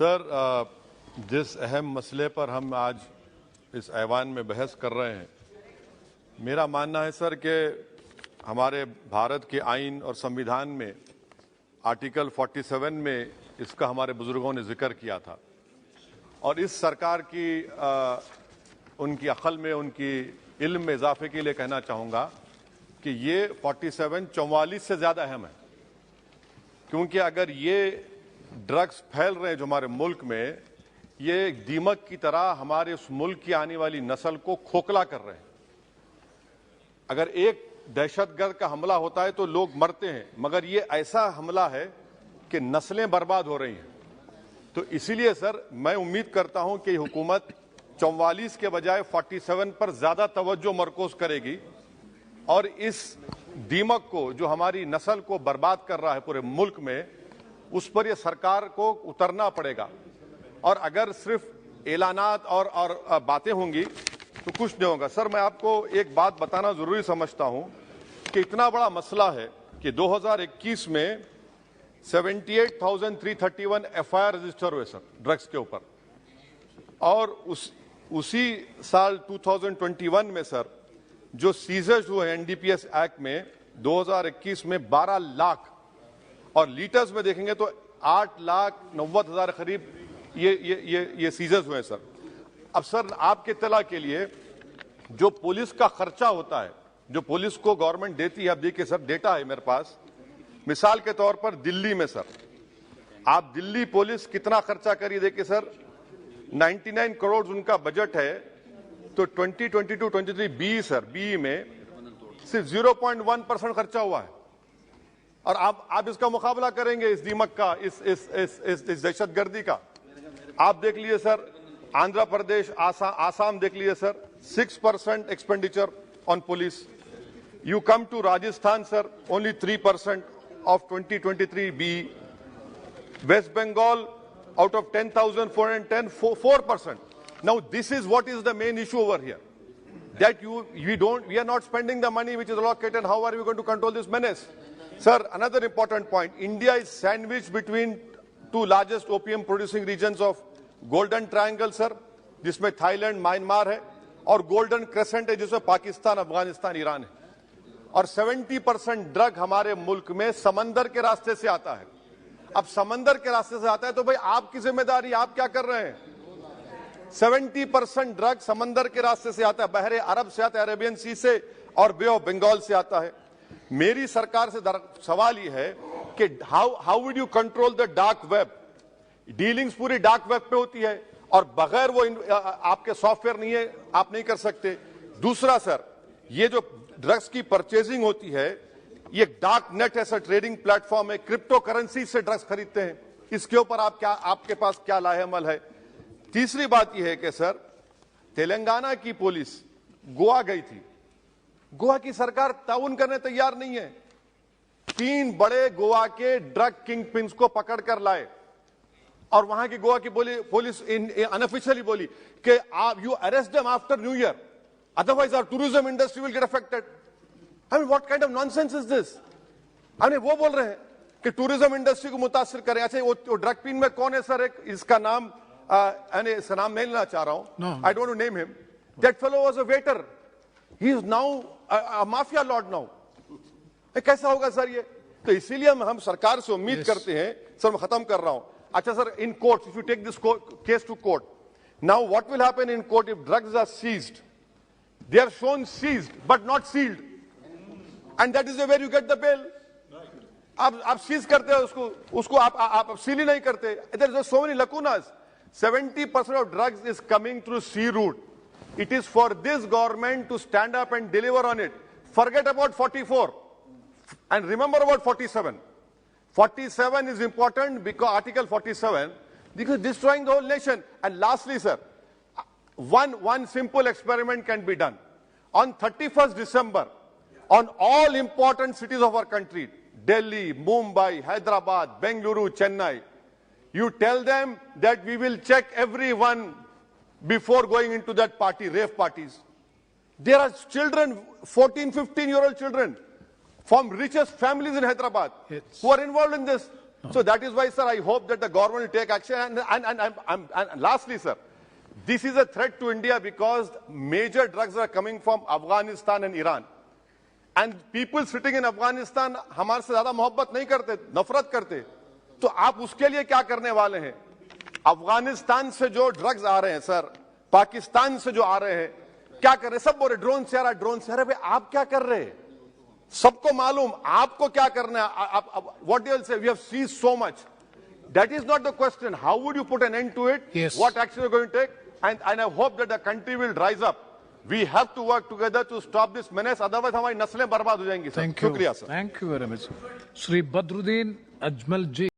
Sir, जिस अहम मसले पर हम आज इस ऐवान में बहस कर रहे हैं, मेरा मानना है सर कि हमारे भारत के आइन और संविधान में आर्टिकल 47 में इसका हमारे बुजुर्गों ने जिक्र किया था और इस सरकार की उनकी अक्ल में, उनकी इल्म में इजाफे के लिए कहना चाहूँगा कि ये 47 44 से ज़्यादा अहम है, क्योंकि अगर ये ड्रग्स फैल रहे हैं जो हमारे मुल्क में, ये एक दीमक की तरह हमारे उस मुल्क की आने वाली नस्ल को खोखला कर रहे हैं। अगर एक दहशतगर्द का हमला होता है तो लोग मरते हैं, मगर ये ऐसा हमला है कि नस्लें बर्बाद हो रही हैं। तो इसीलिए सर मैं उम्मीद करता हूं कि हुकूमत 44 के बजाय 47 पर ज्यादा तवज्जो मरकूज करेगी और इस दीमक को जो हमारी नस्ल को बर्बाद कर रहा है पूरे मुल्क में, उस पर यह सरकार को उतरना पड़ेगा। और अगर सिर्फ ऐलानात और बातें होंगी तो कुछ नहीं होगा। सर, मैं आपको एक बात बताना जरूरी समझता हूं कि इतना बड़ा मसला है कि 2021 में 78,331 FIR रजिस्टर हुए सर ड्रग्स के ऊपर, और उसी साल 2021 में सर जो सीजर्स हुए हैं NDPS एक्ट में 2021 में 12 लाख, और लीटर्स में देखेंगे तो 8,90,000 करीब ये सीजर्स हुए हैं सर। अब सर आपके इत्तला के लिए जो पुलिस का खर्चा होता है, जो पुलिस को गवर्नमेंट देती है, अब देखिए सर डेटा है मेरे पास, मिसाल के तौर पर दिल्ली में सर आप दिल्ली पुलिस कितना खर्चा करिए, देखिए सर 99 करोड़ उनका बजट है, तो 2022-23 बी सर बी में सिर्फ 0.1% खर्चा हुआ है। और आप इसका मुकाबला करेंगे इस दीमक का, इस दहशतगर्दी का। आप देख लीजिए सर आंध्र प्रदेश, आसाम देख लीजिए sir 6% expenditure on police. You come to Rajasthan sir only 3% of 2023 B. West Bengal out of 10,410, 4%. Now this is what is the main issue over here, that we are not spending the money which is allocated. How are we going to control this menace? Sir, another important point, India is sandwiched between two largest opium producing regions of Golden Triangle sir, जिसमें Thailand, Myanmar है, और golden crescent है जिसमें Pakistan, Afghanistan, Iran है। और 70% drug हमारे मुल्क में समंदर के रास्ते से आता है। अब समंदर के रास्ते से आता है तो भाई आपकी जिम्मेदारी, आप क्या कर रहे हैं? 70% ड्रग समंदर के रास्ते से आता है, बहरे अरब से आता है, अरेबियन सी से और बे ऑफ बंगाल से आता है। मेरी सरकार से सवाल यह है कि how would you control the dark web? Dealings पूरी डार्क वेब पे होती है और बगैर वो आपके सॉफ्टवेयर नहीं है, आप नहीं कर सकते। दूसरा सर, ये जो ड्रग्स की परचेजिंग होती है, ये डार्क नेट ऐसा ट्रेडिंग प्लेटफॉर्म है, क्रिप्टो करेंसी से ड्रग्स खरीदते हैं। इसके ऊपर आपके पास क्या लाहेअमल है? तीसरी बात यह है कि सर तेलंगाना की पुलिस गोवा गई थी, गोवा की सरकार ताउन करने तैयार नहीं है। 3 बड़े गोवा के ड्रग किंग पिन्स को पकड़कर लाए और वहां की गोवा की पुलिस अनऑफिशियली बोली कि you arrest them after new year, otherwise our tourism industry will get affected. I mean, what kind of nonsense is this? वो बोल रहे हैं कि टूरिज्म इंडस्ट्री को मुतासिर करें। अच्छा, वो ड्रग पिन में कौन है सर? एक इसका नाम इसका नाम नहीं लेना चाह रहा हूं, I don't name him. That fellow was a waiter, he is now a mafia Lord now. कैसा होगा सर ये? तो इसीलिए हम सरकार से उम्मीद करते हैं सर, मैं खत्म कर रहा हूं। अच्छा sir, in court, if you take this case to court, now what will happen in court if drugs are seized? They are shown seized but not sealed, and that is where you get the bail. आप seize करते हो उसको आप seal ही नहीं करते। There are so many lacunas. 70% of drugs is coming through sea route. It is for this government to stand up and deliver on it. Forget about 44 and remember about 47. 47 is important because Article 47, because destroying the whole nation. And lastly sir, one simple experiment can be done. On 31st December, on all important cities of our country, Delhi, Mumbai, Hyderabad, Bengaluru, Chennai, you tell them that we will check everyone before going into that party, rave parties. There are children, 14, 15-year-old children from richest families in Hyderabad who are involved in this. So that is why, sir, I hope that the government will take action. And lastly, sir, this is a threat to India because major drugs are coming from Afghanistan and Iran. And people sitting in Afghanistan हमारे से ज्यादा मोहब्बत नहीं करते, नफरत करते. तो आप उसके लिए क्या करने वाले हैं? अफगानिस्तान से जो ड्रग्स आ रहे हैं सर, पाकिस्तान से जो आ रहे हैं, क्या कर रहे हैं? सब बोल रहे ड्रोन से आ रहा, ड्रोन से आ रहा. भाई आप क्या कर रहे हैं? सबको मालूम आपको क्या करना है. What you will say? We have seized so much. That is not the question. How would you put an end to it? Yes. What action are you going to take? And I hope that the country will rise up. We have to work together to stop this menace. Otherwise, हमारी नस्लें बर्बाद हो जाएंगी. Thank you. शुक्रिया sir. Thank you very much. Shri Badruddin Ajmal ji.